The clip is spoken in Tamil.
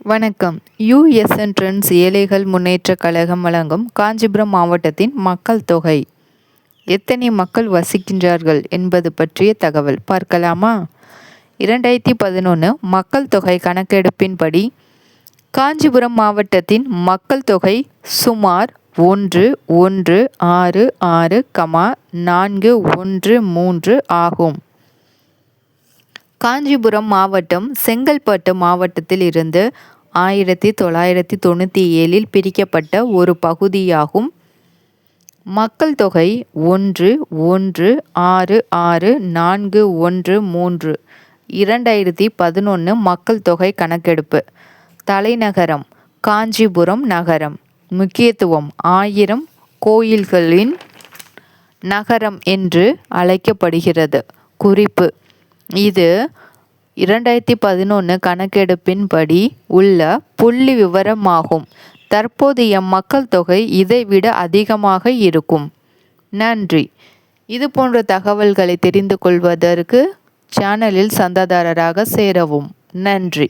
வணக்கம். யுஎஸ்என் ட்ரெண்ட்ஸ் ஏழைகள் முன்னேற்றக் கழகம் வழங்கும் காஞ்சிபுரம் மாவட்டத்தின் மக்கள் தொகை. எத்தனை மக்கள் வசிக்கின்றார்கள் என்பது பற்றிய தகவல் பார்க்கலாமா? 2011 மக்கள் தொகை கணக்கெடுப்பின்படி காஞ்சிபுரம் மாவட்டத்தின் மக்கள் தொகை சுமார் 1166,413 ஆகும். காஞ்சிபுரம் மாவட்டம் செங்கல்பட்டு மாவட்டத்தில் இருந்து 1997 பிரிக்கப்பட்ட ஒரு பகுதியாகும். மக்கள் தொகை 1166,413 2011 மக்கள் தொகை கணக்கெடுப்பு. தலைநகரம் காஞ்சிபுரம் நகரம். முக்கியத்துவம் 1000 கோயில்களின் நகரம் என்று அழைக்கப்படுகிறது. குறிப்பு: இது 2011 கணக்கெடுப்பின்படி உள்ள புள்ளி விவரமாகும். தற்போதைய மக்கள் தொகை இதைவிட அதிகமாக இருக்கும். நன்றி. இதுபோன்ற தகவல்களை தெரிந்து கொள்வதற்கு சேனலில் சந்தாதாரராக சேரவும். நன்றி.